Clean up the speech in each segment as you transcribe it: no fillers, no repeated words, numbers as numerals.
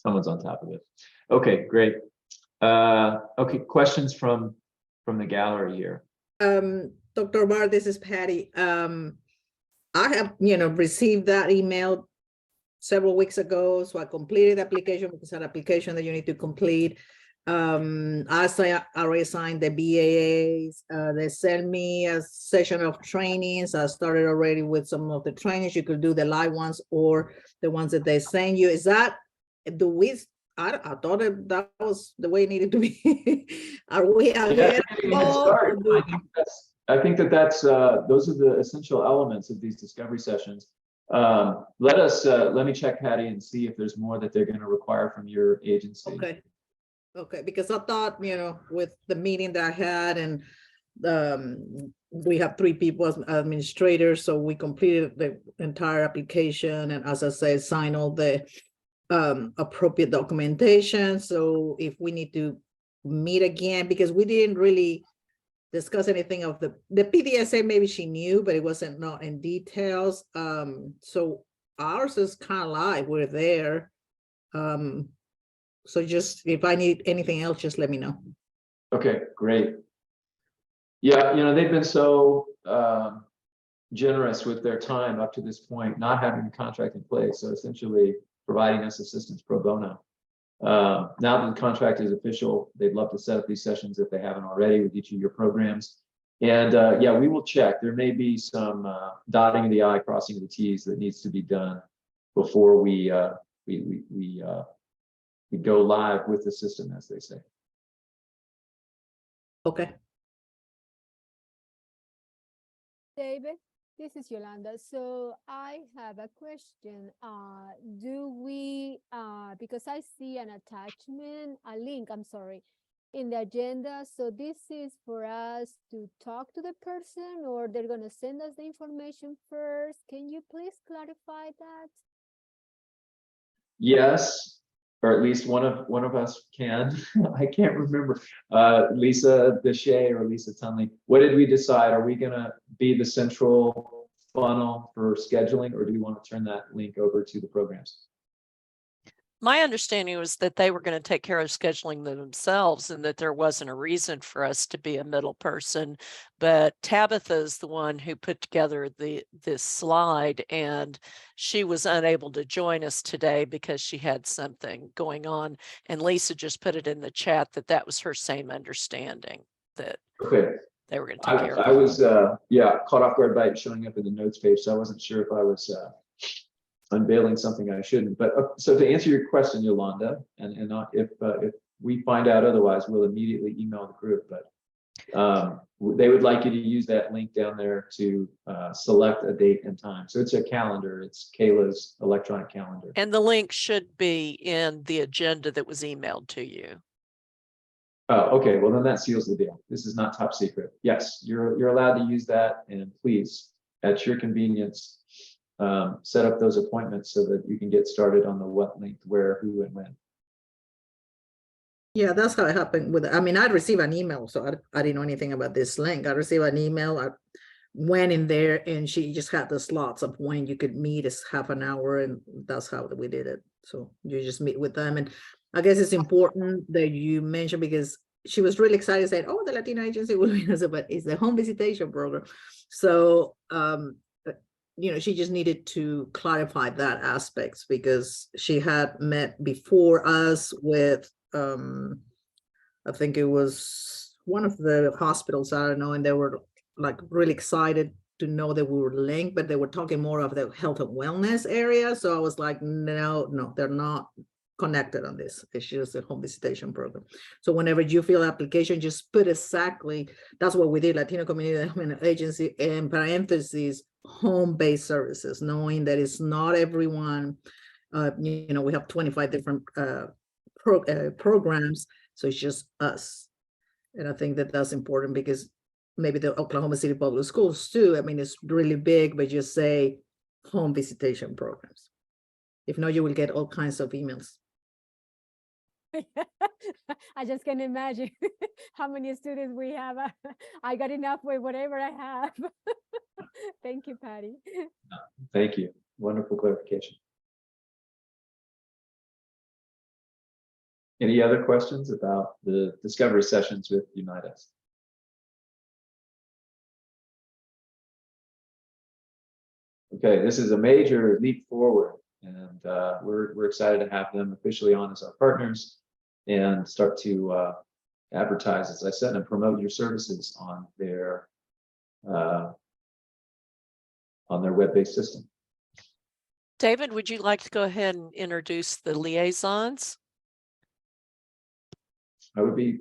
Someone's on top of it. Okay, great. Okay, questions from the gallery here. Dr. Barr, this is Patty. I have, received that email several weeks ago. So I completed the application because it's an application that you need to complete. I already signed the BAAs. They sent me a session of trainings. I started already with some of the trainings. You could do the live ones or the ones that they send you. Is that, I thought that was the way it needed to be. Are we ahead? I think that's those are the essential elements of these discovery sessions. Let me check, Patty, and see if there's more that they're going to require from your agency. Okay, because I thought, with the meeting that I had, and we have 3 people as administrators, so we completed the entire application, and as I said, sign all the appropriate documentation. So if we need to meet again, because we didn't really discuss anything of the PDSA, maybe she knew, but it wasn't not in details. So ours is kind of live, we're there. So just, if I need anything else, just let me know. Okay, great. Yeah, they've been so generous with their time up to this point, not having a contract in place. So essentially providing us assistance pro bono. Now that the contract is official, they'd love to set up these sessions if they haven't already with each of your programs. And yeah, we will check. There may be some dotting of the I, crossing of the T's that needs to be done before we go live with the system, as they say. Okay. David, this is Yolanda. So I have a question. Do we, because I see an attachment, a link, I'm sorry, in the agenda. So this is for us to talk to the person, or they're going to send us the information first. Can you please clarify that? Yes, or at least one of us can. I can't remember. Lisa Deshay or Lisa Tunley. What did we decide? Are we going to be the central funnel for scheduling, or do we want to turn that link over to the programs? My understanding was that they were going to take care of scheduling themselves and that there wasn't a reason for us to be a middle person. But Tabitha is the one who put together this slide, and she was unable to join us today because she had something going on. And Lisa just put it in the chat that was her same understanding, that they were going to take care of it. I was caught off guard by it showing up in the notes page, so I wasn't sure if I was unveiling something I shouldn't. But so to answer your question, Yolanda, and not if we find out otherwise, we'll immediately email the group. But they would like you to use that link down there to select a date and time. So it's a calendar. It's Kayla's electronic calendar. And the link should be in the agenda that was emailed to you. Oh, okay. Well, then that seals the deal. This is not top secret. Yes, you're allowed to use that, and please, at your convenience, set up those appointments so that you can get started on the what, link, where, who, and when. Yeah, that's how it happened with, I received an email, so I didn't know anything about this link. I received an email, I went in there, and she just had the slots of when you could meet. It's half an hour, and that's how we did it. So you just meet with them. And I guess it's important that you mention, because she was really excited, saying, oh, the Latino agency will be, but it's the home visitation program. So she just needed to clarify that aspects, because she had met before us with I think it was one of the hospitals, I don't know, and they were like really excited to know that we were linked, but they were talking more of the health and wellness area. So I was like, no, they're not connected on this. It's just a home visitation program. So whenever you fill application, just put exactly, that's what we did, Latino Community Development Agency, in parentheses, home-based services, knowing that it's not everyone. We have 25 different programs, so it's just us. And I think that that's important, because maybe the Oklahoma City Public Schools too, it's really big, but just say home visitation programs. If not, you will get all kinds of emails. I just can imagine how many students we have. I got enough with whatever I have. Thank you, Patty. Thank you. Wonderful clarification. Any other questions about the discovery sessions with Unite Us? Okay, this is a major leap forward, and we're excited to have them officially on as our partners and start to advertise, as I said, and promote your services on their web-based system. David, would you like to go ahead and introduce the liaisons? I would be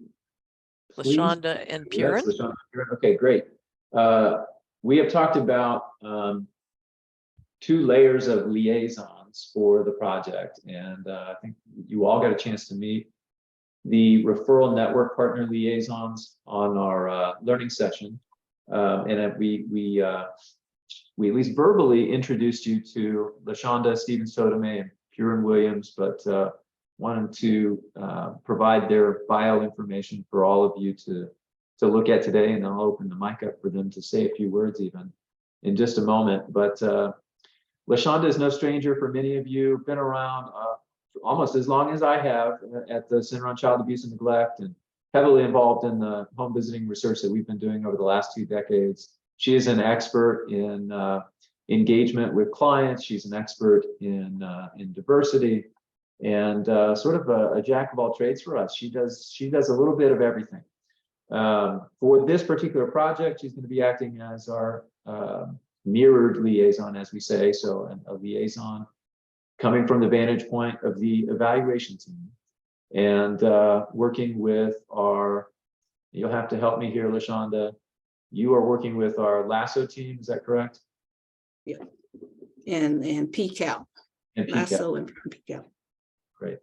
pleased. LaShonda and Yes, Purin? LaShonda and Purin. Okay, great. We have talked about 2 layers of liaisons for the project, and I think you all got a chance to meet the referral network partner liaisons on our learning session, and we at least verbally introduced you to LaShonda Stevens Toteme and Purin Williams, but wanted to provide their bio information for all of you to look at today, and I'll open the mic up for them to say a few words even in just a moment. But LaShonda is no stranger for many of you, been around almost as long as I have at the Center on Child Abuse and Neglect, and heavily involved in the home visiting research that we've been doing over the last 2 decades. She is an expert in engagement with clients. She's an expert in diversity, and sort of a jack of all trades for us. She does a little bit of everything. For this particular project, she's going to be acting as our mirrored liaison, as we say, so a liaison coming from the vantage point of the evaluation team, and working with our, you'll have to help me here, LaShonda, you are working with our LASSO team, is that correct? Yeah, and PCAL, And LASSO and PCAL. Great.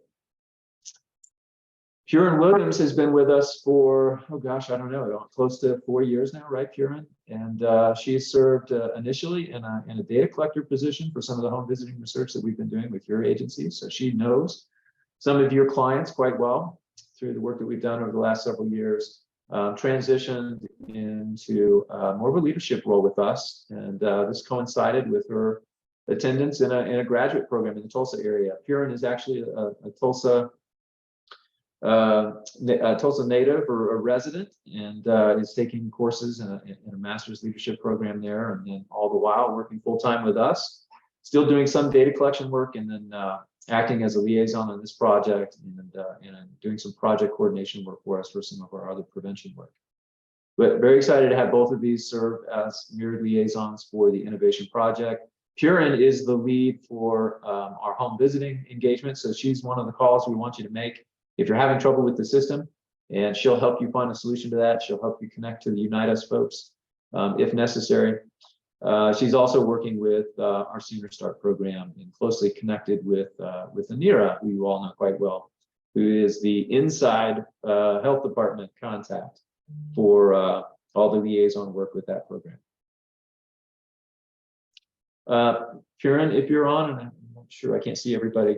Purin Williams has been with us for, oh gosh, I don't know, close to 4 years now, right, Purin? And she served initially in a data collector position for some of the home visiting research that we've been doing with your agency. So she knows some of your clients quite well through the work that we've done over the last several years. Transitioned into more of a leadership role with us, and this coincided with her attendance in a graduate program in the Tulsa area. Purin is actually a Tulsa native or a resident, and is taking courses in a master's leadership program there, and then all the while working full-time with us, still doing some data collection work, and then acting as a liaison on this project, and doing some project coordination work for us for some of our other prevention work. But very excited to have both of these serve as mirrored liaisons for the innovation project. Purin is the lead for our home visiting engagement, so she's one of the calls we want you to make if you're having trouble with the system, and she'll help you find a solution to that. She'll help you connect to the Unite Us folks if necessary. She's also working with our Sooner Start program and closely connected with Anira, who you all know quite well, who is the inside health department contact for all the liaison work with that program. Purin, if you're on, and I'm not sure, I can't see everybody,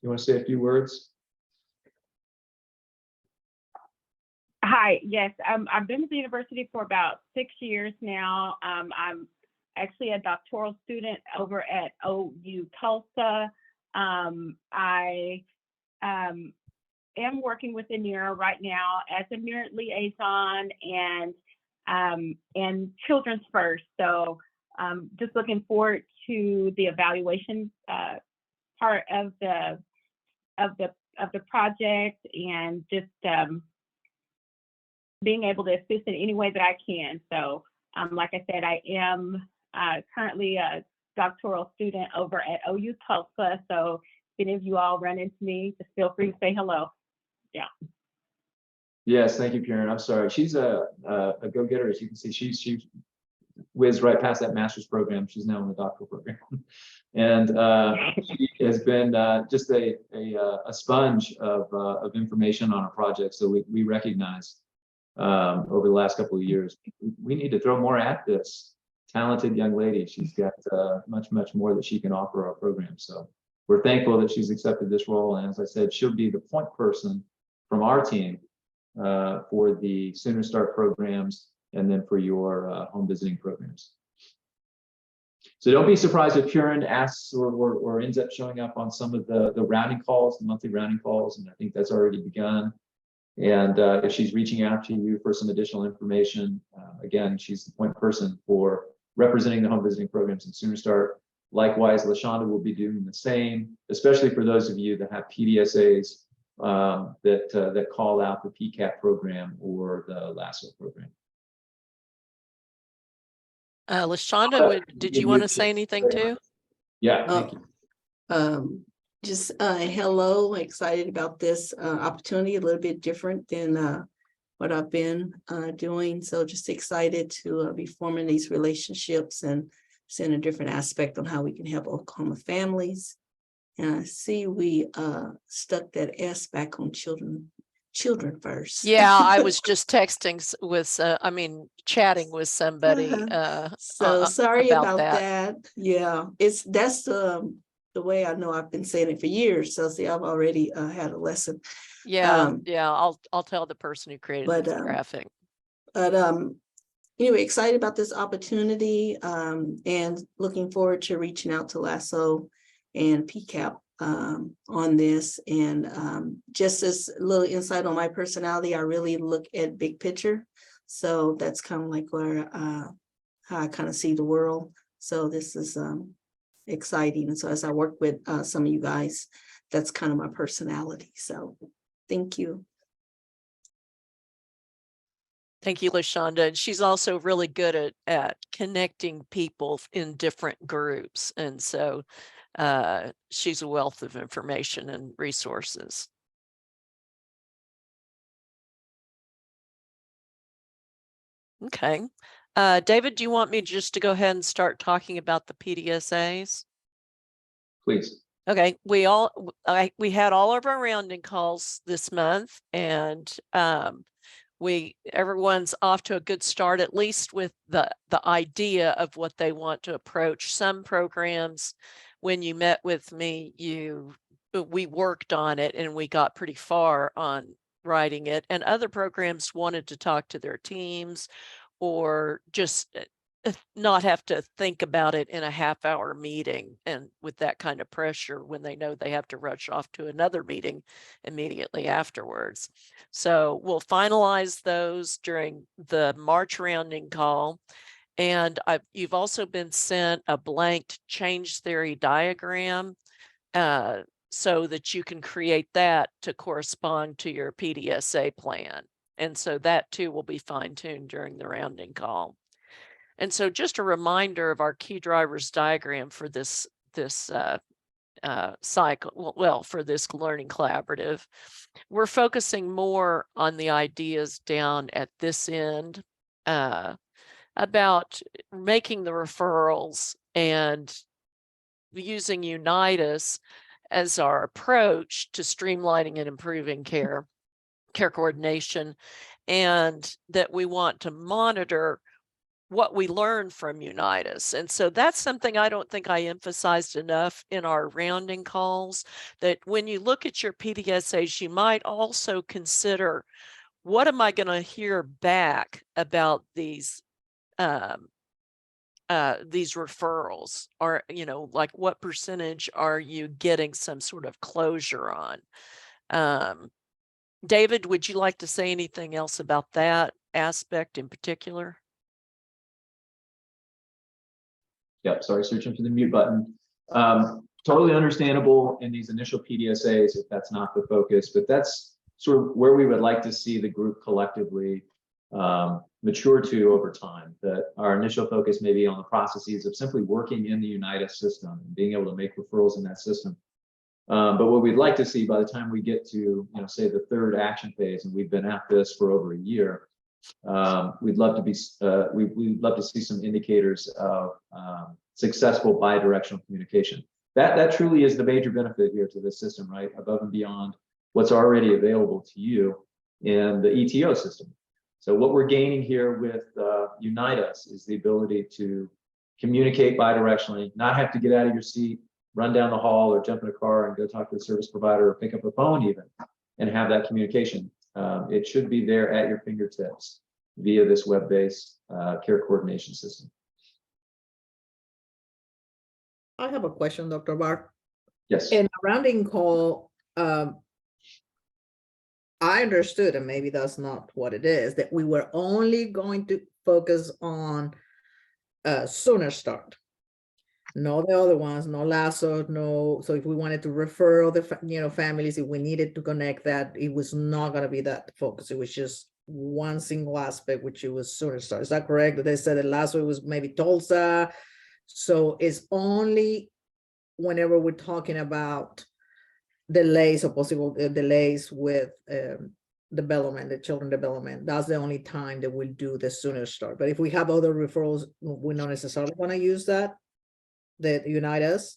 you want to say a few words? Hi, yes, I've been at the university for about 6 years now. I'm actually a doctoral student over at OU Tulsa. I am working with Anira right now as a mirrored liaison and Children's First. So just looking forward to the evaluation part of the project, and just being able to assist in any way that I can. So like I said, I am currently a doctoral student over at OU Tulsa. So if any of you all run into me, just feel free to say hello. Yeah. Yes, thank you, Purin. I'm sorry. She's a go-getter, as you can see. She whizzed right past that master's program. She's now in the doctoral program, and she has been just a sponge of information on our project. So we recognize over the last couple of years, we need to throw more at this talented young lady. She's got much more that she can offer our program. So we're thankful that she's accepted this role. And as I said, she'll be the point person from our team for the Sooner Start programs, and then for your home visiting programs. So don't be surprised if Karen asks or ends up showing up on some of the rounding calls, the monthly rounding calls, and I think that's already begun. And if she's reaching out to you for some additional information, again, she's the point person for representing the home visiting programs in Sooner Start. Likewise, LaShonda will be doing the same, especially for those of you that have PDSAs that call out the PCAP program or the LASSO program. LaShonda, did you want to say anything too? Yeah, thank you. Just hello, excited about this opportunity, a little bit different than what I've been doing. So just excited to be forming these relationships and seeing a different aspect on how we can help Oklahoma families. And I see we stuck that S back on children first. Yeah, I was just texting chatting with somebody So sorry about about that. that. Yeah, that's the way I know. I've been saying it for years. So see, I've already had a lesson. Yeah, I'll tell the person who created But this graphic. But anyway, excited about this opportunity and looking forward to reaching out to LASSO and PCAP on this. And just as a little insight on my personality, I really look at big picture. So that's kind of like where how I kind of see the world. So this is exciting. And so as I work with some of you guys, that's kind of my personality. So thank you. Thank you, LaShonda. And she's also really good at connecting people in different groups. And so she's a wealth of information and resources. Okay. David, do you want me just to go ahead and start talking about the PDSAs? Please. Okay, we had all of our rounding calls this month, and everyone's off to a good start, at least with the idea of what they want to approach. Some programs, when you met with me, we worked on it and we got pretty far on writing it, and other programs wanted to talk to their teams or just not have to think about it in a half-hour meeting, and with that kind of pressure when they know they have to rush off to another meeting immediately afterwards. So we'll finalize those during the March rounding call. And you've also been sent a blanked change theory diagram so that you can create that to correspond to your PDSA plan. And so that too will be fine-tuned during the rounding call. And so just a reminder of our key drivers diagram for this cycle, well, for this learning collaborative. We're focusing more on the ideas down at this end about making the referrals and using Unitas as our approach to streamlining and improving care coordination, and that we want to monitor what we learn from Unitas. And so that's something I don't think I emphasized enough in our rounding calls, that when you look at your PDSAs, you might also consider, what am I going to hear back about these referrals? Or, like what percentage are you getting some sort of closure on? David, would you like to say anything else about that aspect in particular? Yep, sorry, searching for the mute button. Totally understandable in these initial PDSAs if that's not the focus, but that's sort of where we would like to see the group collectively mature to over time. That our initial focus may be on the processes of simply working in the Unitas system and being able to make referrals in that system. But what we'd like to see by the time we get to, say the third action phase, and we've been at this for over a year, we'd love to we'd love to see some indicators of successful bidirectional communication. That truly is the major benefit here to this system, right? Above and beyond what's already available to you in the ETO system. So what we're gaining here with Unitas is the ability to communicate bidirectionally, not have to get out of your seat, run down the hall or jump in a car and go talk to the service provider or pick up a phone even, and have that communication. It should be there at your fingertips via this web-based care coordination system. I have a question, Dr. Barr. Yes. In a rounding call, I understood, and maybe that's not what it is, that we were only going to focus on sooner start. No, the other ones, no lasso, no. So if we wanted to refer other, families, if we needed to connect that, it was not going to be that focus. It was just one single aspect, which it was sooner start. Is that correct? That they said the last one was maybe Tulsa. So it's only whenever we're talking about delays or possible delays with development, the children development, that's the only time that we'll do the sooner start. But if we have other referrals, we're not necessarily going to use that unite us.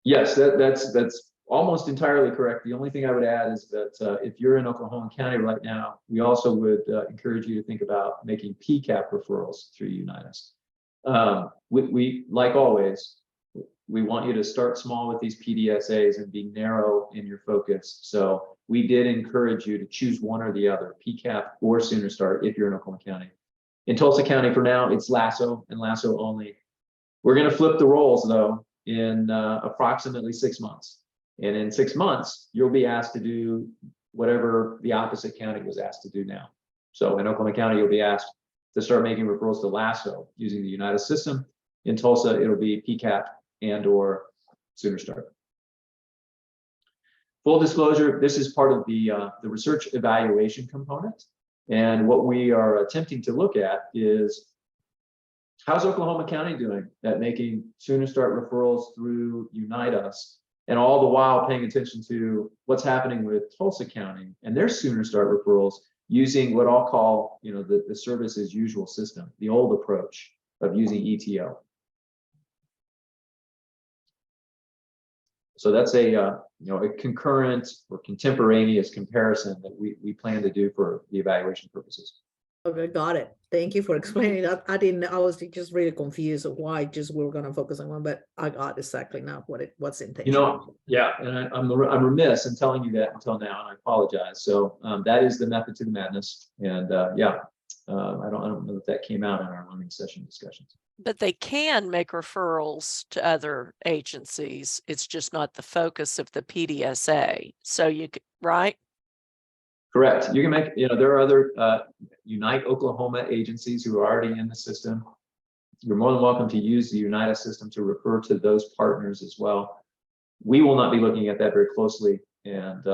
Yes, that's almost entirely correct. The only thing I would add is that if you're in Oklahoma County right now, we also would encourage you to think about making PCAP referrals through Unite Us. We like always, we want you to start small with these PDSAs and be narrow in your focus. So we did encourage you to choose one or the other, PCAP or Sooner Start, if you're in Oklahoma County. In Tulsa County for now, it's LASSO and LASSO only. We're going to flip the roles though in approximately 6 months. And in 6 months, you'll be asked to do whatever the opposite county was asked to do now. So in Oklahoma County, you'll be asked to start making referrals to LASSO using the United system. In Tulsa, it'll be PCAP and or Sooner Start. Full disclosure, this is part of the research evaluation component. And what we are attempting to look at is, how's Oklahoma County doing at making Sooner Start referrals through Unite Us, and all the while paying attention to what's happening with Tulsa County and their Sooner Start referrals using what I'll call, the service as usual system, the old approach of using ETO. So that's a concurrent or contemporaneous comparison that we plan to do for the evaluation purposes. Okay, got it. Thank you for explaining that. I was just really confused of why just we were going to focus on one, but I got exactly now what's intentional. Yeah, and I'm remiss in telling you that until now, and I apologize. So that is the method to the madness, and I don't know if that came out in our learning session discussions. But they can make referrals to other agencies. It's just not the focus of the PDSA. So you could, right? Correct. You can make, there are other Unite Oklahoma agencies who are already in the system. You're more than welcome to use the Unite system to refer to those partners as well. We will not be looking at that very closely, and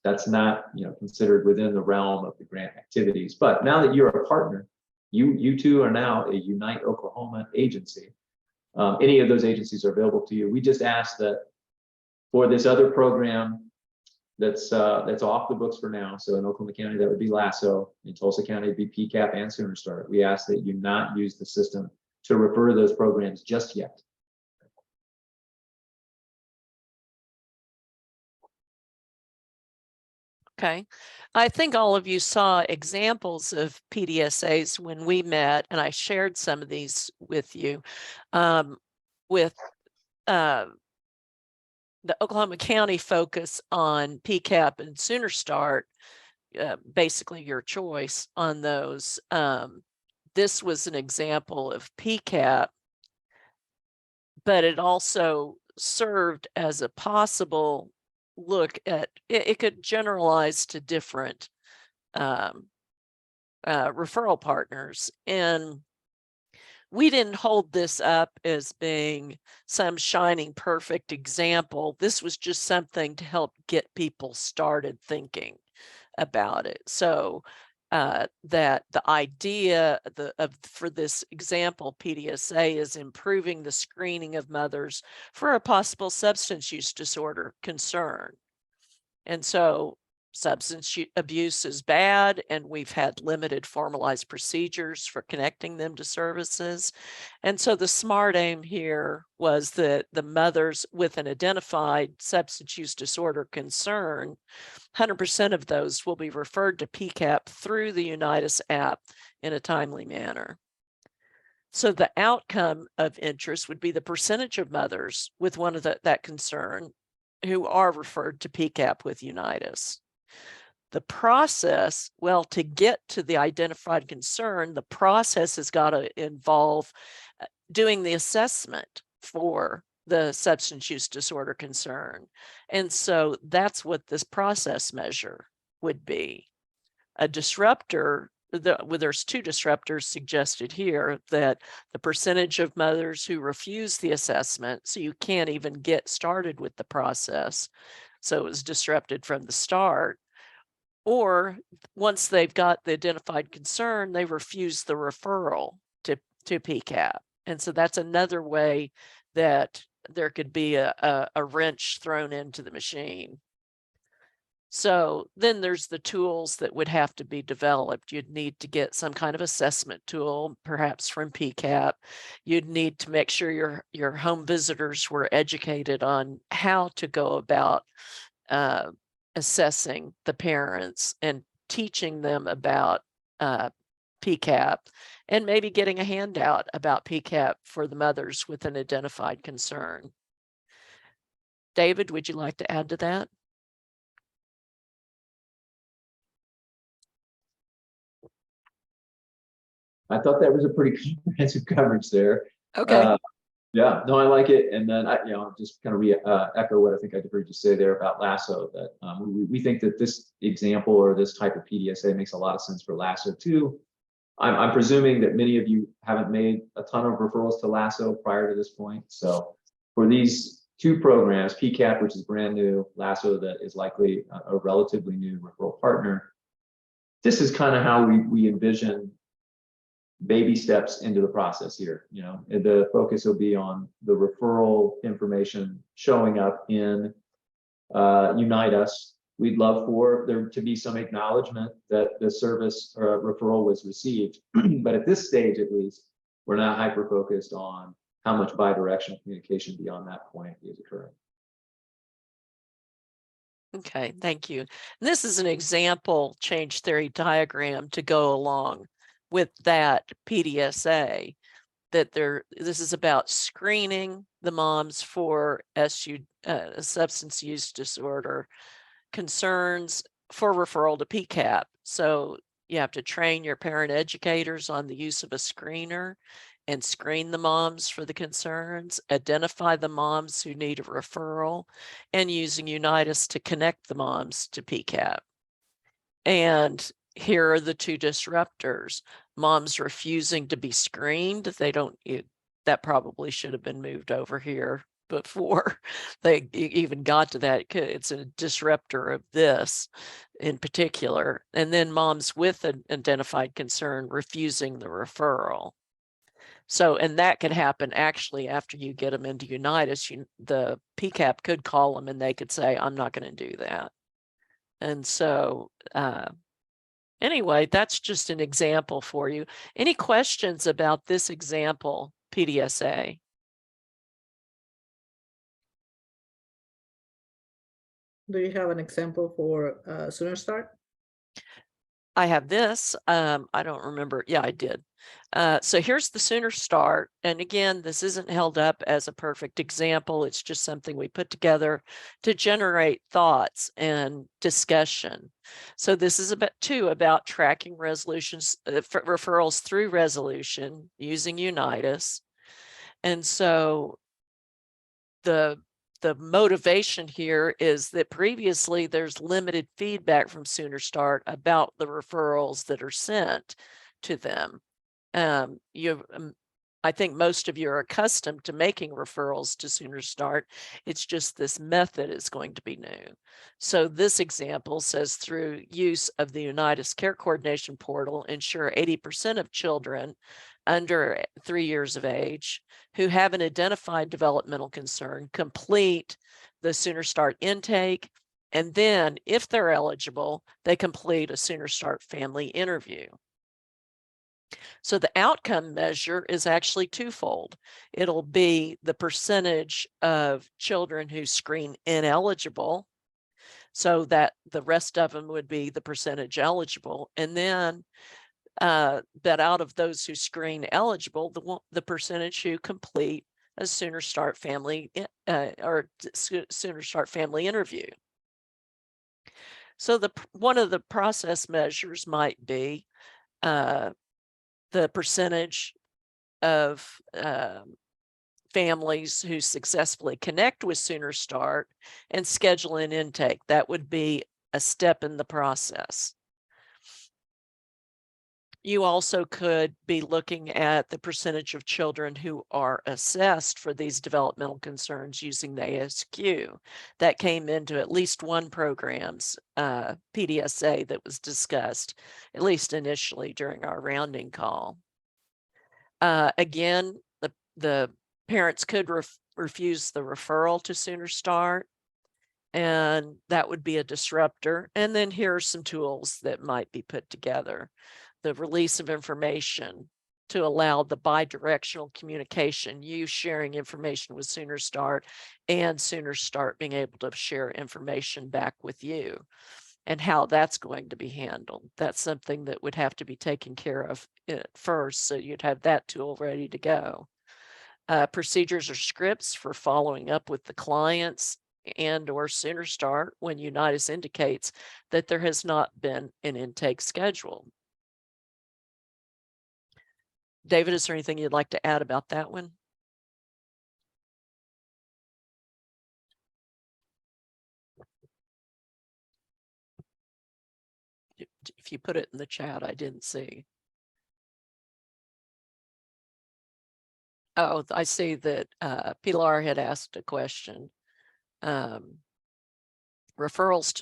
that's not considered within the realm of the grant activities. But now that you're a partner, you two are now a Unite Oklahoma agency. Any of those agencies are available to you. We just ask that for this other program that's off the books for now. So in Oklahoma County, that would be LASSO. In Tulsa County, it'd be PCAP and Sooner Start. We ask that you not use the system to refer those programs just yet. Okay. I think all of you saw examples of PDSAs when we met, and I shared some of these with you. With the Oklahoma County focus on PCAP and Sooner Start, basically your choice on those. This was an example of PCAP, but it also served as a possible look at, it could generalize to different referral partners. And we didn't hold this up as being some shining perfect example. This was just something to help get people started thinking about it. So that the idea for this example PDSA is improving the screening of mothers for a possible substance use disorder concern. And so substance abuse is bad, and we've had limited formalized procedures for connecting them to services. And so the smart aim here was that the mothers with an identified substance use disorder concern, 100% of those will be referred to PCAP through the Unitas app in a timely manner. So the outcome of interest would be the percentage of mothers with one of that concern who are referred to PCAP with Unitas. The process, well, to get to the identified concern, the process has got to involve doing the assessment for the substance use disorder concern. And so that's what this process measure would be. A disruptor, there's two disruptors suggested here, that the percentage of mothers who refuse the assessment, so you can't even get started with the process, so it was disrupted from the start, or once they've got the identified concern, they refuse the referral to PCAP. And so that's another way that there could be a wrench thrown into the machine. So then there's the tools that would have to be developed. You'd need to get some kind of assessment tool, perhaps from PCAP. You'd need to make sure your home visitors were educated on how to go about assessing the parents and teaching them about PCAP, and maybe getting a handout about PCAP for the mothers with an identified concern. David, would you like to add to that? I thought that was a pretty comprehensive coverage there. Okay. Yeah, no, I like it. And then I, just kind of echo what I think I heard you say there about LASSO, that we think that this example or this type of PDSA makes a lot of sense for LASSO too. I'm presuming that many of you haven't made a ton of referrals to LASSO prior to this point. So for these two programs, PCAP, which is brand new, LASSO, that is likely a relatively new referral partner, this is kind of how we envision baby steps into the process here. The focus will be on the referral information showing up in Unite Us. We'd love for there to be some acknowledgement that the service referral was received. But at this stage, at least, we're not hyper focused on how much bidirectional communication beyond that point is occurring. Okay, thank you. And this is an example change theory diagram to go along with that PDSA, that this is about screening the moms for substance use disorder concerns for referral to PCAP. So you have to train your parent educators on the use of a screener and screen the moms for the concerns, identify the moms who need a referral, and using Unitas to connect the moms to PCAP. And here are the two disruptors. Moms refusing to be screened. That probably should have been moved over here before they even got to that. It's a disruptor of this in particular. And then moms with an identified concern refusing the referral. So, and that could happen actually after you get them into Unitas. The PCAP could call them and they could say, I'm not going to do that. And so, anyway, that's just an example for you. Any questions about this example, PDSA? Do you have an example for Sooner Start? I have this. I don't remember. Yeah, I did. So here's the Sooner Start. And again, this isn't held up as a perfect example. It's just something we put together to generate thoughts and discussion. So this is about tracking resolutions, referrals through resolution using Unitas. And so the motivation here is that previously there's limited feedback from Sooner Start about the referrals that are sent to them. I think most of you are accustomed to making referrals to Sooner Start. It's just this method is going to be new. So this example says, through use of the Unitas Care Coordination Portal, ensure 80% of children under 3 years of age who have an identified developmental concern complete the Sooner Start intake, and then if they're eligible, they complete a Sooner Start family interview. So the outcome measure is actually twofold. It'll be the percentage of children who screen ineligible, so that the rest of them would be the percentage eligible, and then that out of those who screen eligible, the percentage who complete a Sooner Start family Sooner Start family interview. So one of the process measures might be the percentage of families who successfully connect with Sooner Start and schedule an intake. That would be a step in the process. You also could be looking at the percentage of children who are assessed for these developmental concerns using the ASQ. That came into at least one program's PDSA that was discussed, at least initially during our rounding call. Again, the parents could refuse the referral to Sooner Start, and that would be a disruptor. And then here are some tools that might be put together. The release of information to allow the bi-directional communication, you sharing information with Sooner Start and Sooner Start being able to share information back with you, and how that's going to be handled. That's something that would have to be taken care of first, so you'd have that tool ready to go. Procedures or scripts for following up with the clients and or Sooner Start when Unitas indicates that there has not been an intake scheduled. David, is there anything you'd like to add about that one? If you put it in the chat, I didn't see. Oh, I see that Pilar had asked a question. Referrals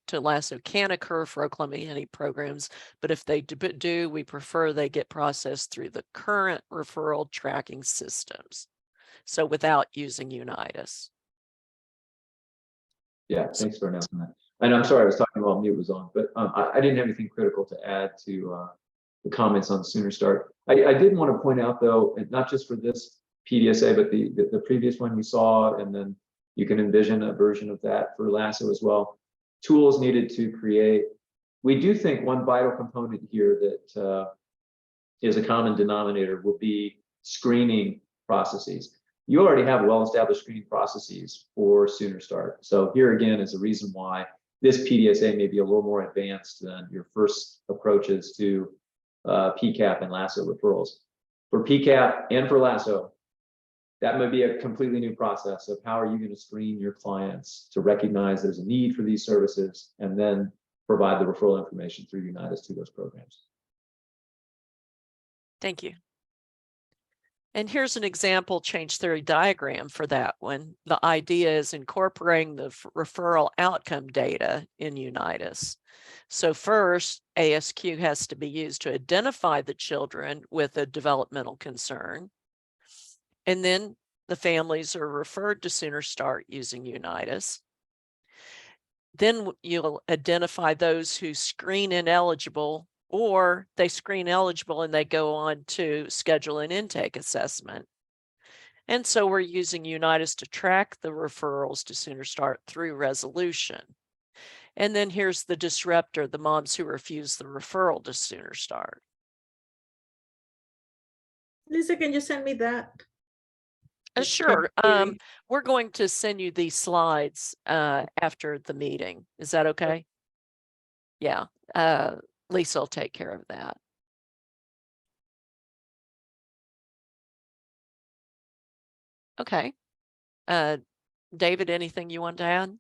to LASSO can occur for Oklahoma E&E programs, but if they do, we prefer they get processed through the current referral tracking systems. So without using Unitas. Yeah, thanks for announcing that. And I'm sorry, I was talking while mute was on, but I didn't have anything critical to add to the comments on Sooner Start. I did want to point out though, and not just for this PDSA, but the previous one you saw, and then you can envision a version of that for LASSO as well. Tools needed to create. We do think one vital component here that is a common denominator will be screening processes. You already have well-established screening processes for Sooner Start. So here again is a reason why this PDSA may be a little more advanced than your first approaches to PCAP and LASSO referrals. For PCAP and for LASSO, that may be a completely new process of how are you going to screen your clients to recognize there's a need for these services and then provide the referral information through Unitas to those programs. Thank you. And here's an example change theory diagram for that one. The idea is incorporating the referral outcome data in Unitas. So first, ASQ has to be used to identify the children with a developmental concern. And then the families are referred to Sooner Start using Unitas. Then you'll identify those who screen ineligible, or they screen eligible and they go on to schedule an intake assessment. And so we're using Unitas to track the referrals to Sooner Start through resolution. And then here's the disruptor, the moms who refuse the referral to Sooner Start. Lisa, can you send me that? Sure. We're going to send you these slides after the meeting. Is that okay? Yeah. Lisa will take care of that. Okay. David, anything you want to add?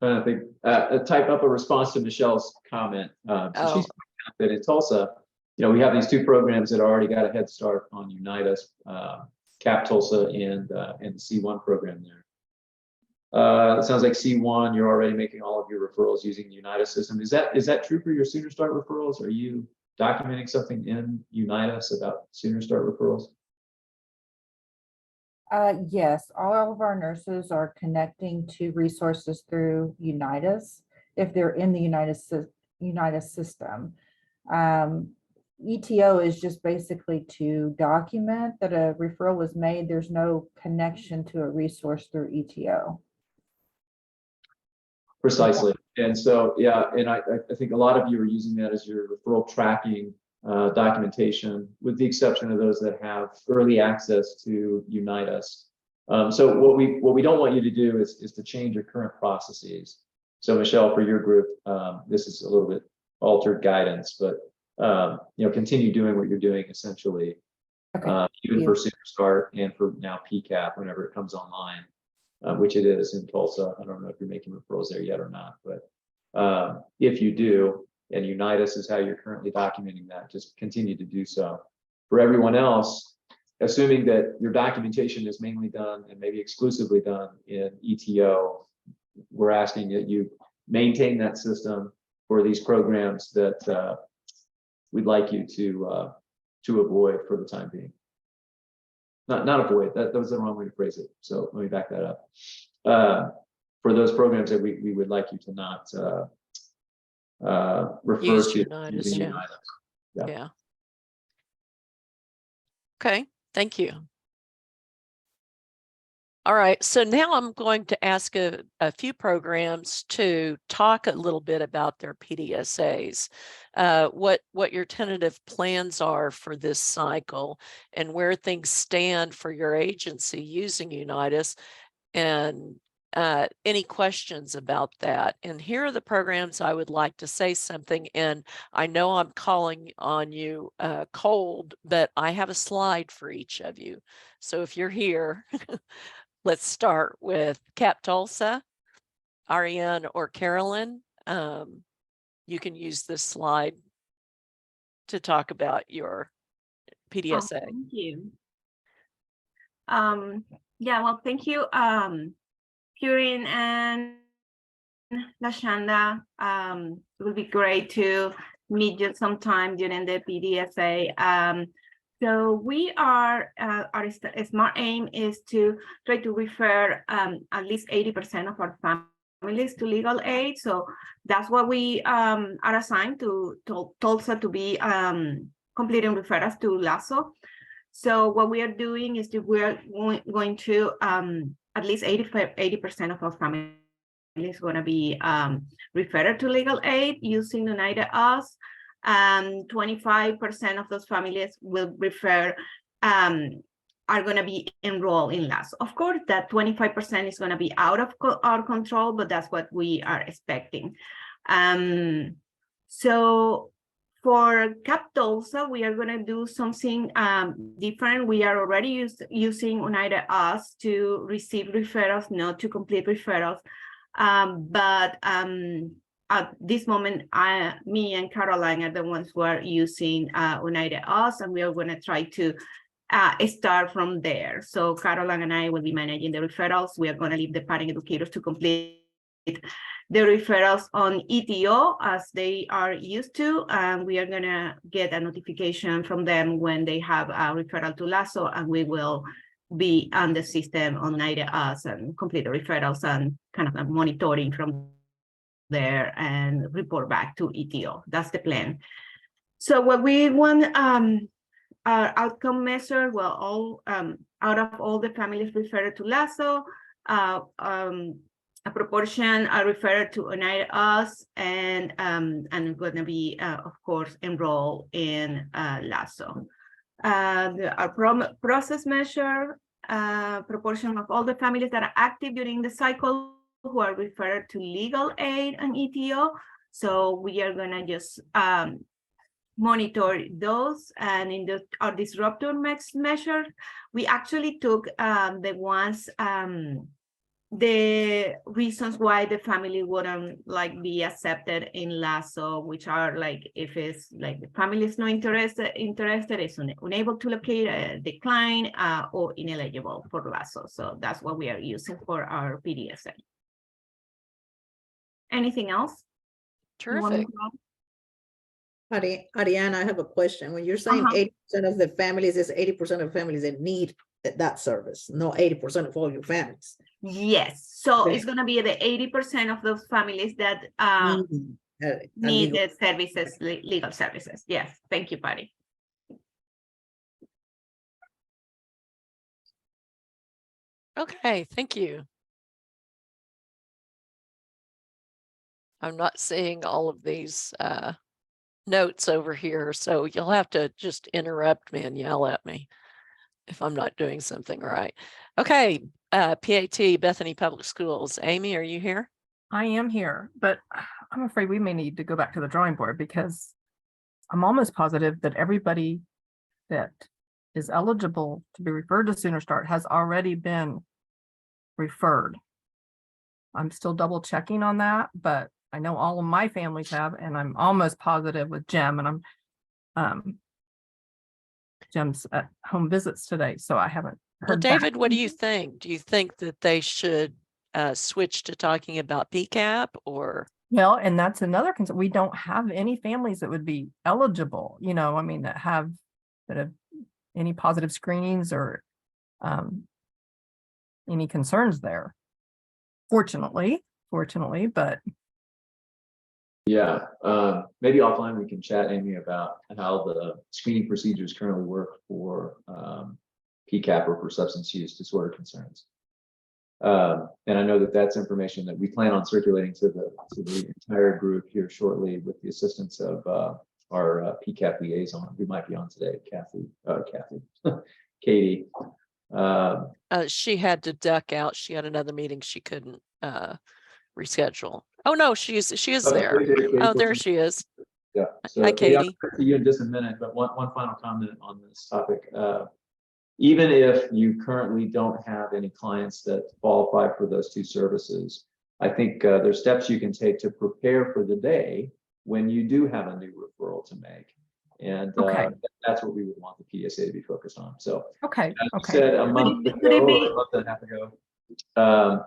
I think type up a response to Michelle's comment. So she's pointing out that in Tulsa, we have these two programs that already got a head start on Unitas, CAP Tulsa and the C1 program there. It sounds like C1, you're already making all of your referrals using the Unitas system. Is that true for your Sooner Start referrals? Are you documenting something in Unitas about Sooner Start referrals? Yes, all of our nurses are connecting to resources through Unitas if they're in the Unitas system. ETO is just basically to document that a referral was made. There's no connection to a resource through ETO. Precisely. And so, yeah, and I think a lot of you are using that as your referral tracking documentation, with the exception of those that have early access to Unitas. So what we don't want you to do is to change your current processes. So Michelle, for your group, this is a little bit altered guidance, but continue doing what you're doing essentially Okay. even Yeah. for Super Start and for now PCAP whenever it comes online, which it is in Tulsa. I don't know if you're making referrals there yet or not, but if you do, and Unitas is how you're currently documenting that, just continue to do so. For everyone else, assuming that your documentation is mainly done and maybe exclusively done in ETO, we're asking that you maintain that system for these programs that we'd like you to avoid for the time being. Not avoid, that was the wrong way to phrase it. So let me back that up. For those programs that we would like you to not refer Use to Unitas, using yeah. Unitas. Yeah. Yeah. Okay, thank you. All right, so now I'm going to ask a few programs to talk a little bit about their PDSAs, what your tentative plans are for this cycle and where things stand for your agency using Unitas, and any questions about that. And here are the programs I would like to say something, and I know I'm calling on you cold, but I have a slide for each of you. So if you're here, let's start with Cap Tulsa, Ariane or Carolyn. You can use this slide to talk about your PDSA. Thank you. Yeah, well, thank you, Purin and Lashanda. It would be great to meet you sometime during the PDSA. So we are, our smart aim is to try to refer at least 80% of our families to legal aid. So that's what we are assigned to Tulsa to be completing referrals to LASSO. So what we are doing is that we're going to at least 80% of our families is going to be referred to legal aid using United Us. 25% of those families will refer are going to be enrolled in LASSO. Of course, that 25% is going to be out of our control, but that's what we are expecting. So for Cap Tulsa, we are going to do something different. We are already using United Us to receive referrals, not to complete referrals. But at this moment, me and Caroline are the ones who are using United Us, and we are going to try to start from there. So Caroline and I will be managing the referrals. We are going to leave the parent educators to complete the referrals on ETO as they are used to, and we are going to get a notification from them when they have a referral to LASSO, and we will be on the system on United Us and complete the referrals and kind of monitoring from there and report back to ETO. That's the plan. So what we want, our outcome measure, well, all out of all the families referred to LASSO, a proportion are referred to United Us, and going to be, of course, enrolled in LASSO. Our process measure, proportion of all the families that are active during the cycle who are referred to legal aid and ETO. So we are going to just monitor those. And in our disruptor measure, we actually took the ones, the reasons why the family wouldn't be accepted in LASSO, which are if it's the family is not interested, is unable to locate, decline, or ineligible for LASSO. So that's what we are using for our PDSA. Anything else? Terrific. Ariane, I have a question. When you're saying 80% of the families, is 80% of families that need that service, no 80% of all your families. Yes, so Okay. it's going to be the 80% of those families that need the services, legal services. Yes, thank you, Patty. Okay, thank you. I'm not seeing all of these notes over here, so you'll have to just interrupt me and yell at me if I'm not doing something right. Okay, PAT, Bethany Public Schools. Amy, are you here? I am here, but I'm afraid we may need to go back to the drawing board because I'm almost positive that everybody that is eligible to be referred to Sooner Start has already been referred. I'm still double checking on that, but I know all of my families have, and I'm almost positive with Jem, and Jem's at home visits today, so I haven't Well, heard back. David, what do you think? Do you think that they should switch to talking about PCAP or? Well, and that's another concern. We don't have any families that would be eligible, I mean, that have any positive screenings or any concerns there. Fortunately, but Yeah, maybe offline we can chat, Amy, about how the screening procedures currently work for PCAP or for substance use disorder concerns. And I know that that's information that we plan on circulating to the entire group here shortly with the assistance of our PCAP liaison, who might be on today, Katie. She had to duck out. She had another meeting. She couldn't reschedule. Oh no, she is there. Oh, there she is. Yeah. So hi, Katie. I'll get to you in just a minute, but one final comment on this topic. Even if you currently don't have any clients that qualify for those two services, I think there's steps you can take to prepare for the day when you do have a new referral to make. And that's what we would want the PDSA to be focused on. So okay. as you said a month ago, or a month and a half ago,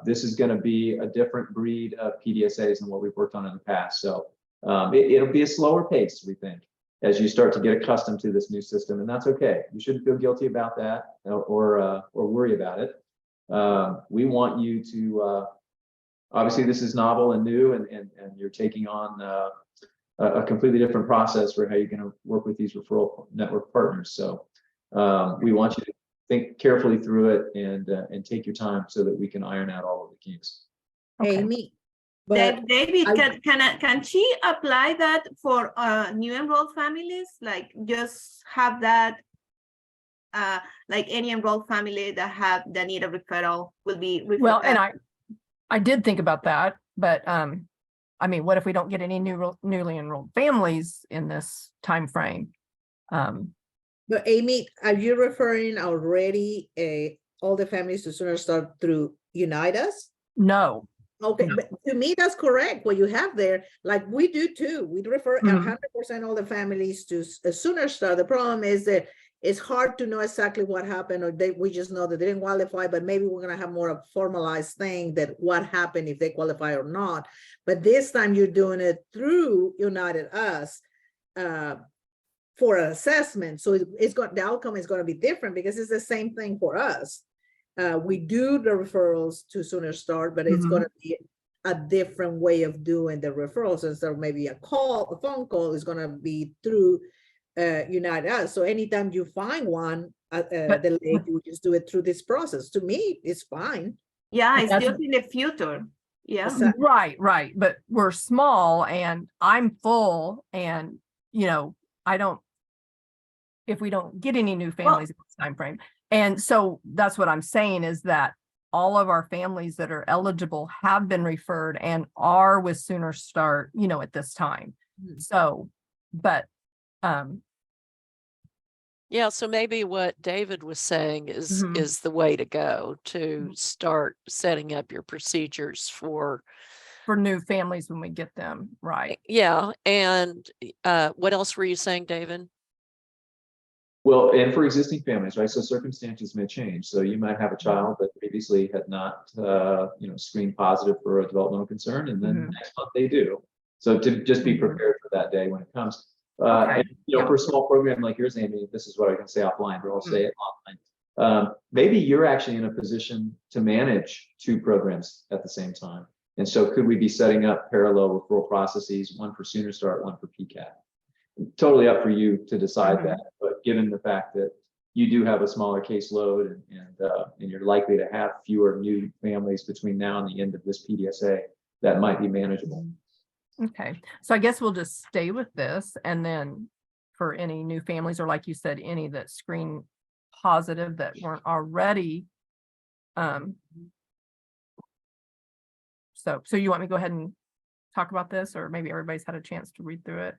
this is going to be a different breed of PDSAs than what we've worked on in the past. So it'll be a slower pace, we think, as you start to get accustomed to this new system, and that's okay. You shouldn't feel guilty about that or worry about it. We want you to, obviously this is novel and new, and you're taking on a completely different process for how you're going to work with these referral network partners. So we want you to think carefully through it and take your time so that we can iron out all of the kinks. Amy, but David, can she apply that for new enrolled families? Like just have that, like any enrolled family that need a referral will be referred. Well, and I did think about that, but I mean, what if we don't get any newly enrolled families in this time frame? But Amy, are you referring already all the families to Sooner Start through Unite Us? No. Okay, No. but to me, that's correct. What you have there, like we do too. We refer 100% all the families to a Sooner Start. The problem is that it's hard to know exactly what happened, or we just know that they didn't qualify, but maybe we're going to have more of a formalized thing that what happened if they qualify or not. But this time you're doing it through United Us for an assessment. So the outcome is going to be different because it's the same thing for us. We do the referrals to Sooner Start, but it's going to be a different way of doing the referrals. And so maybe a phone call is going to be through Unite Us. So anytime you find one delayed, you just do it through this process. To me, it's fine. Yeah, it's just in the future. Yeah. Right. But we're small and I'm full, and if we don't get any new families in this time frame. And so that's what I'm saying, is that all of our families that are eligible have been referred and are with Sooner Start, at this time. So, but yeah, so maybe what David was saying is the way to go to start setting up your procedures for new families when we get them, right? Yeah. And what else were you saying, David? Well, and for existing families, right? So circumstances may change. So you might have a child that previously had not, screened positive for a developmental concern, and then next month they do. So to just be prepared for that day when it comes. And, for a small program like yours, Amy, this is what I can say offline, but I'll say it online. Maybe you're actually in a position to manage two programs at the same time. And so could we be setting up parallel referral processes, one for Sooner Start, one for PCAP? Totally up for you to decide that, but given the fact that you do have a smaller caseload and you're likely to have fewer new families between now and the end of this PDSA, that might be manageable. Okay, so I guess we'll just stay with this, and then for any new families, or like you said, any that screen positive that weren't already. So you want me to go ahead and talk about this, or maybe everybody's had a chance to read through it?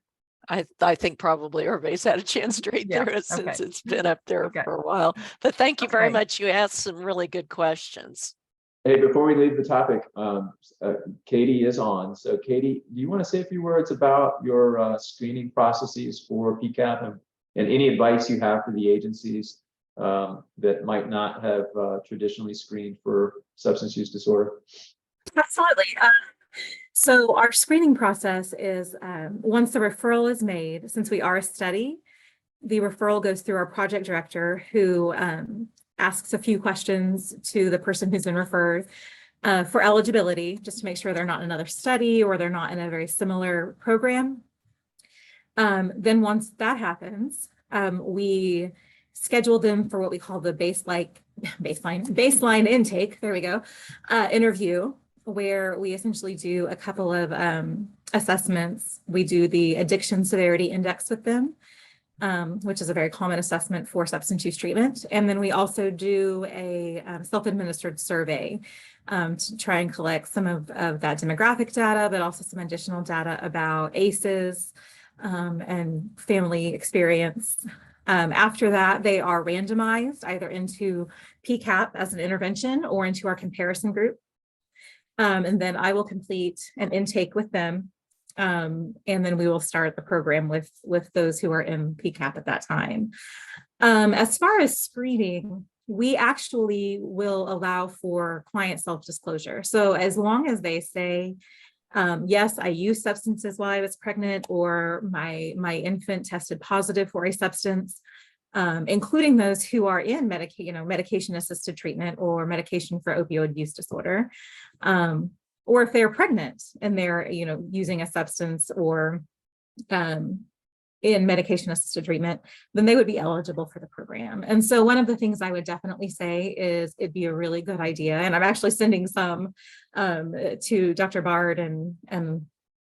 I think probably everybody's had a chance to read Yeah, through it since okay. it's been up there Okay. for a while. But thank you very Okay. much. You asked some really good questions. Hey, before we leave the topic, Katie is on. So Katie, do you want to say a few words about your screening processes for PCAP and any advice you have for the agencies that might not have traditionally screened for substance use disorder? Absolutely. So our screening process is once the referral is made, since we are a study, the referral goes through our project director who asks a few questions to the person who's been referred for eligibility, just to make sure they're not in another study or they're not in a very similar program. Then once that happens, we schedule them for what we call the baseline intake, there we go, interview, where we essentially do a couple of assessments. We do the addiction severity index with them, which is a very common assessment for substance use treatment. And then we also do a self-administered survey to try and collect some of that demographic data, but also some additional data about ACEs and family experience. After that, they are randomized either into PCAP as an intervention or into our comparison group. And then I will complete an intake with them. And then we will start the program with those who are in PCAP at that time. As far as screening, we actually will allow for client self-disclosure. So as long as they say, yes, I used substances while I was pregnant, or my infant tested positive for a substance, including those who are in medication-assisted treatment or medication for opioid use disorder, or if they're pregnant and they're using a substance or in medication-assisted treatment, then they would be eligible for the program. And so one of the things I would definitely say is it'd be a really good idea, and I'm actually sending some to Dr. Bard and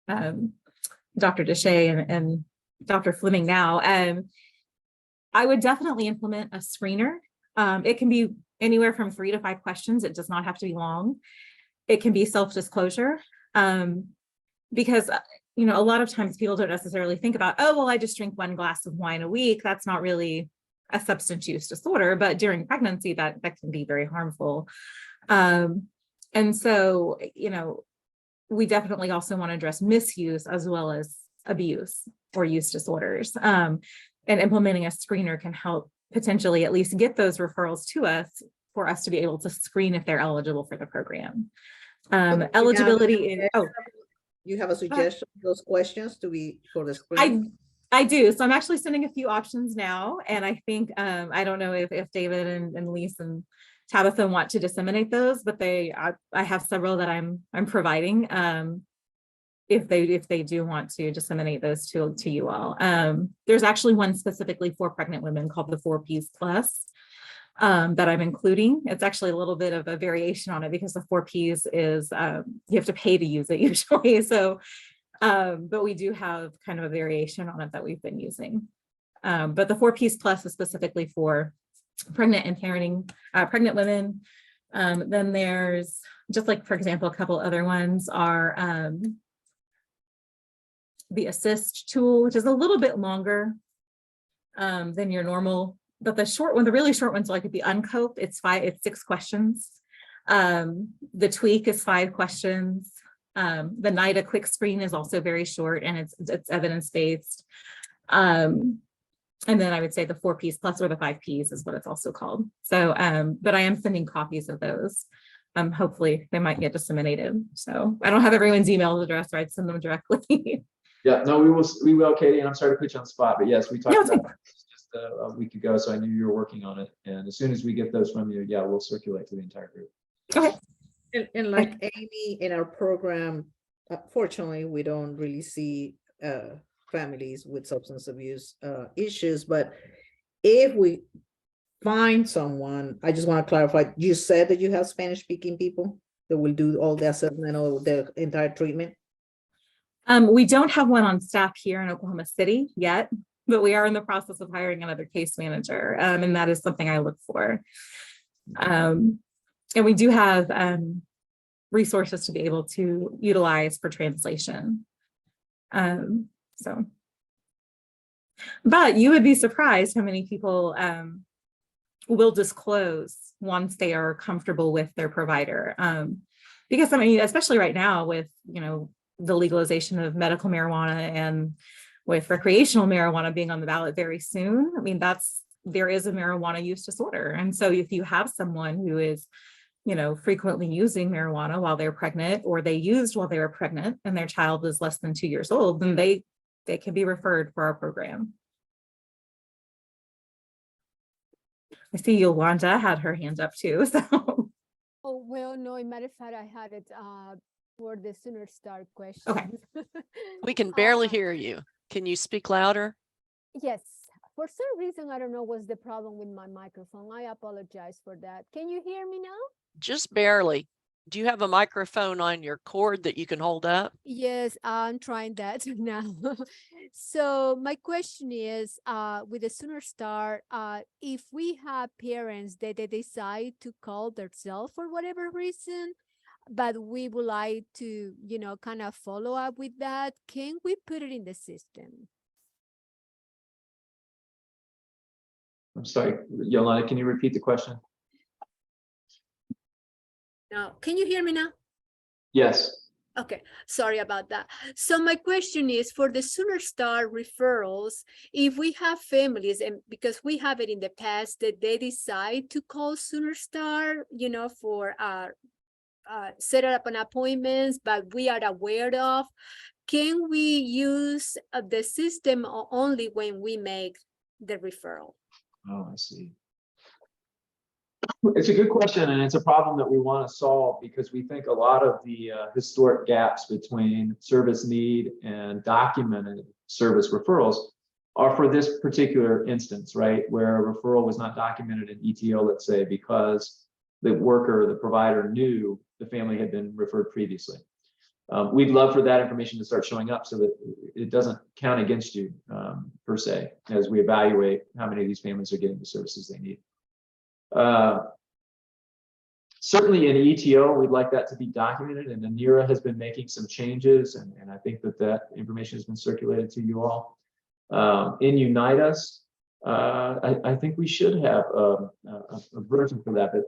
Dr. Deshay and Dr. Fleming now. I would definitely implement a screener. It can be anywhere from 3 to 5 questions. It does not have to be long. It can be self-disclosure, because a lot of times people don't necessarily think about, oh, well, I just drink 1 glass of wine a week. That's not really a substance use disorder, but during pregnancy, that can be very harmful. And so, we definitely also want to address misuse as well as abuse or use disorders. And implementing a screener can help potentially at least get those referrals to us for us to be able to screen if they're eligible for the program. Eligibility is, You have a suggestion of those questions to be for the screen? I do. So I'm actually sending a few options now. And I think, I don't know if David and Lise and Tabitha want to disseminate those, but I have several that I'm providing. If they do want to disseminate those to you all. There's actually one specifically for pregnant women called the 4 Ps Plus that I'm including. It's actually a little bit of a variation on it because the 4 Ps is you have to pay to use it usually. So, but we do have kind of a variation on it that we've been using. But the 4 Ps Plus is specifically for pregnant and parenting, pregnant women. Then there's just like, for example, a couple other ones are the assist tool, which is a little bit longer than your normal, but the short one, the really short one's like the uncope, it's 6 questions. The tweak is 5 questions. The NIDA quick screen is also very short and it's evidence-based. And then I would say the 4 Ps Plus or the 5 Ps is what it's also called. So, but I am sending copies of those. Hopefully they might get disseminated. So I don't have everyone's email address, or I'd send them directly. Yeah, no, we will, Katie, and I'm sorry to put you on the spot, but yes, we talked about this just a week ago, so I knew you were working on it. And as soon as we get those from you, yeah, we'll circulate to the entire group. Okay. And like Amy, in our program, fortunately, we don't really see families with substance abuse issues, but if we find someone, I just want to clarify, you said that you have Spanish-speaking people that will do all the assessment or the entire treatment? We don't have one on staff here in Oklahoma City yet, but we are in the process of hiring another case manager, and that is something I look for. And we do have resources to be able to utilize for translation. So But you would be surprised how many people will disclose once they are comfortable with their provider. Because I mean, especially right now with, you know, the legalization of medical marijuana and with recreational marijuana being on the ballot very soon, I mean, there is a marijuana use disorder. And so if you have someone who is, you know, frequently using marijuana while they're pregnant, or they used while they were pregnant and their child is less than 2 years old, then they can be referred for our program. I see Yolanda had her hand up too, so. Oh, well, no, in matter of fact, I had it for the Sooner Start question. Okay. We can barely Uh, hear you. Can you speak louder? Yes, for some reason, I don't know what's the problem with my microphone. I apologize for that. Can you hear me now? Just barely. Do you have a microphone on your cord that you can hold up? Yes, I'm trying that now. So my question is, with the Sooner Start, if we have parents that they decide to call themselves for whatever reason, but we would like to, you know, kind of follow up with that, can we put it in the system? I'm sorry, Yolanda, can you repeat the question? No, can you hear me now? Yes. Okay, sorry about that. So my question is, for the Sooner Start referrals, if we have families, and because we have it in the past that they decide to call Sooner Start, you know, for set up an appointments, but we are aware of, can we use the system only when we make the referral? Oh, I see. It's a good question, and it's a problem that we want to solve because we think a lot of the historic gaps between service need and documented service referrals are for this particular instance, right? Where a referral was not documented in ETO, let's say, because the worker, the provider knew the family had been referred previously. We'd love for that information to start showing up so that it doesn't count against you per se, as we evaluate how many of these families are getting the services they need. Certainly in ETO, we'd like that to be documented, and NERA has been making some changes, and I think that information has been circulated to you all. In Unite Us, I think we should have a version for that, but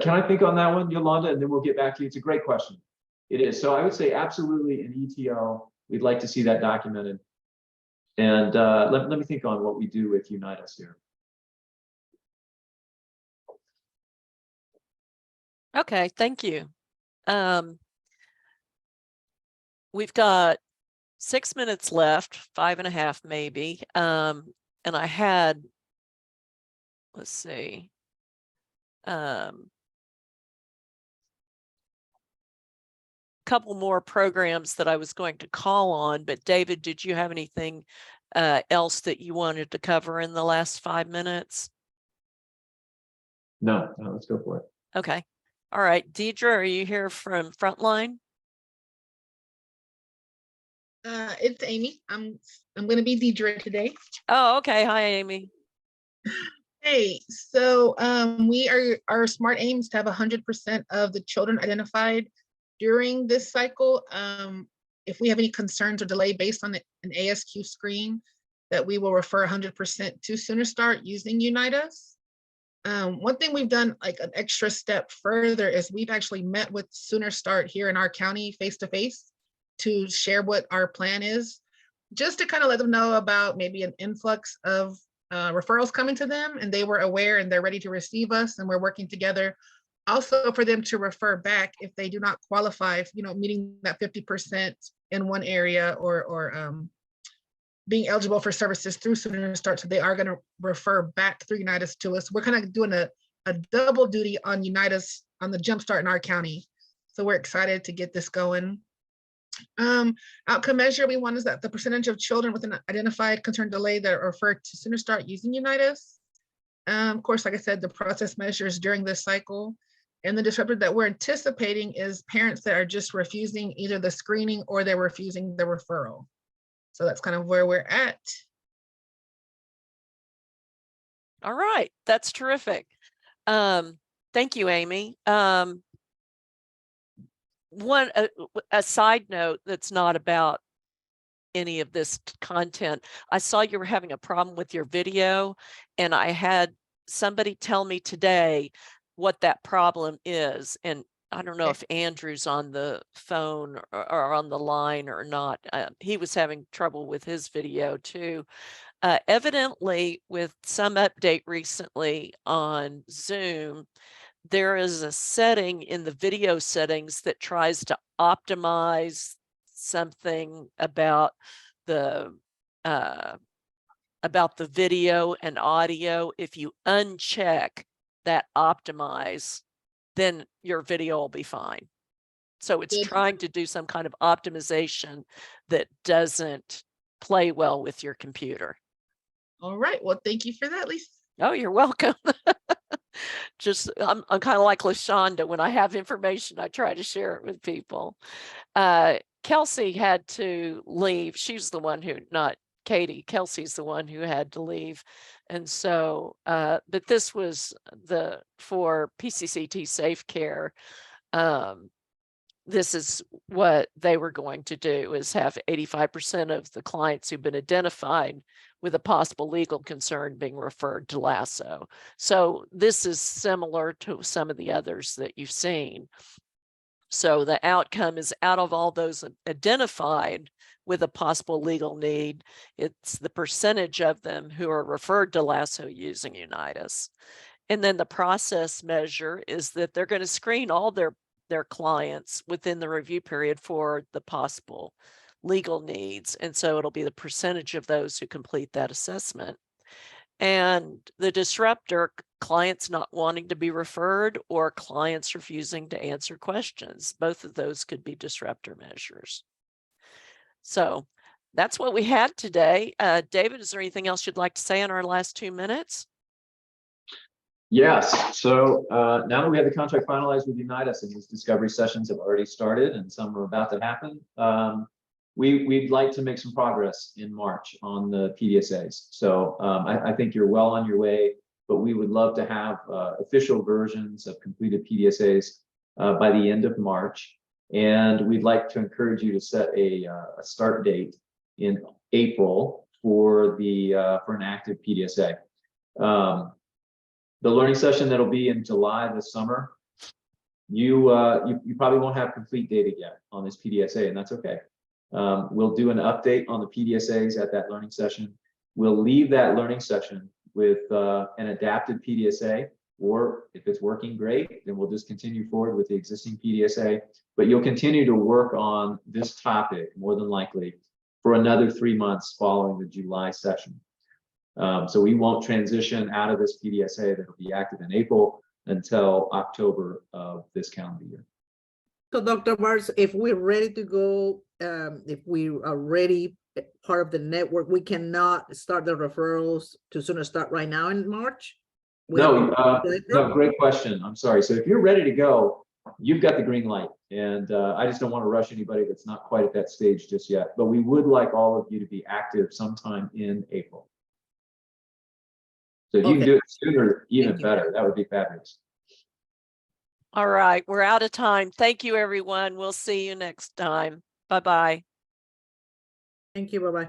can I think on that one, Yolanda, and then we'll get back to you. It's a great question. It is. So I would say absolutely in ETO, we'd like to see that documented. And let me think on what we do with Unite Us here. Okay, thank you. We've got 6 minutes left, 5.5 maybe. And I had, let's see. Couple more programs that I was going to call on, but David, did you have anything else that you wanted to cover in the last 5 minutes? No, let's go for it. Okay. All right. Deidre, are you here from Frontline? It's Amy. I'm going to be Deidre today. Oh, okay. Hi, Amy. Hey, so our SMART aims to have 100% of the children identified during this cycle. If we have any concerns or delay based on an ASQ screen, that we will refer 100% to Sooner Start using Unite Us. One thing we've done, like an extra step further, is we've actually met with Sooner Start here in our county face-to-face to share what our plan is, just to kind of let them know about maybe an influx of referrals coming to them, and they were aware and they're ready to receive us, and we're working together. Also for them to refer back if they do not qualify, you know, meeting that 50% in one area or being eligible for services through Sooner Start, so they are going to refer back through Unite Us to us. We're kind of doing a double duty on Unite Us on the jumpstart in our county. So we're excited to get this going. Outcome measure we want is that the percentage of children with an identified concern delay that are referred to Sooner Start using Unite Us. Of course, like I said, the process measures during this cycle. And the disruptor that we're anticipating is parents that are just refusing either the screening or they're refusing the referral. So that's kind of where we're at. All right, that's terrific. Thank you, Amy. A side note that's not about any of this content. I saw you were having a problem with your video, and I had somebody tell me today what that problem is. And I don't know if Andrew's on the phone or on the line or not. He was having trouble with his video too. Evidently, with some update recently on Zoom, there is a setting in the video settings that tries to optimize something about the video and audio. If you uncheck that optimize, then your video will be fine. So it's Good. trying to do some kind of optimization that doesn't play well with your computer. All right. Well, thank you for that, Lisa. Oh, you're welcome. Just, I'm kind of like LaShonda. When I have information, I try to share it with people. Kelsey had to leave. She's the one who, not Katie, Kelsey's the one who had to leave. And so, but this was for PCCT Safe Care. This is what they were going to do, is have 85% of the clients who've been identified with a possible legal concern being referred to LASSO. So this is similar to some of the others that you've seen. So the outcome is, out of all those identified with a possible legal need, it's the percentage of them who are referred to LASSO using Unitas. And then the process measure is that they're going to screen all their clients within the review period for the possible legal needs. And so it'll be the percentage of those who complete that assessment. And the disruptor, clients not wanting to be referred or clients refusing to answer questions. Both of those could be disruptor measures. So that's what we had today. David, is there anything else you'd like to say in our last 2 minutes? Yes. So now that we have the contract finalized with Unitas and these discovery sessions have already started and some are about to happen, we'd like to make some progress in March on the PDSAs. So I think you're well on your way, but we would love to have official versions of completed PDSAs by the end of March. And we'd like to encourage you to set a start date in April for an active PDSA. The learning session that'll be in July this summer, you probably won't have complete data yet on this PDSA, and that's okay. We'll do an update on the PDSAs at that learning session. We'll leave that learning session with an adapted PDSA, or if it's working great, then we'll just continue forward with the existing PDSA. But you'll continue to work on this topic more than likely for another 3 months following the July session. So we won't transition out of this PDSA that will be active in April until October of this calendar year. So Dr. Barnes, if we're ready to go, if we are ready, part of the network, we cannot start the referrals to Sooner Start right now in March? No, great question. I'm sorry. So if you're ready to go, you've got the green light. And I just don't want to rush anybody that's not quite at that stage just yet. But we would like all of you to be active sometime in April. So if you can do it sooner, even better. That would be fabulous. All right, we're out of time. Thank you, everyone. We'll see you next time. Bye-bye. Thank you. Bye-bye.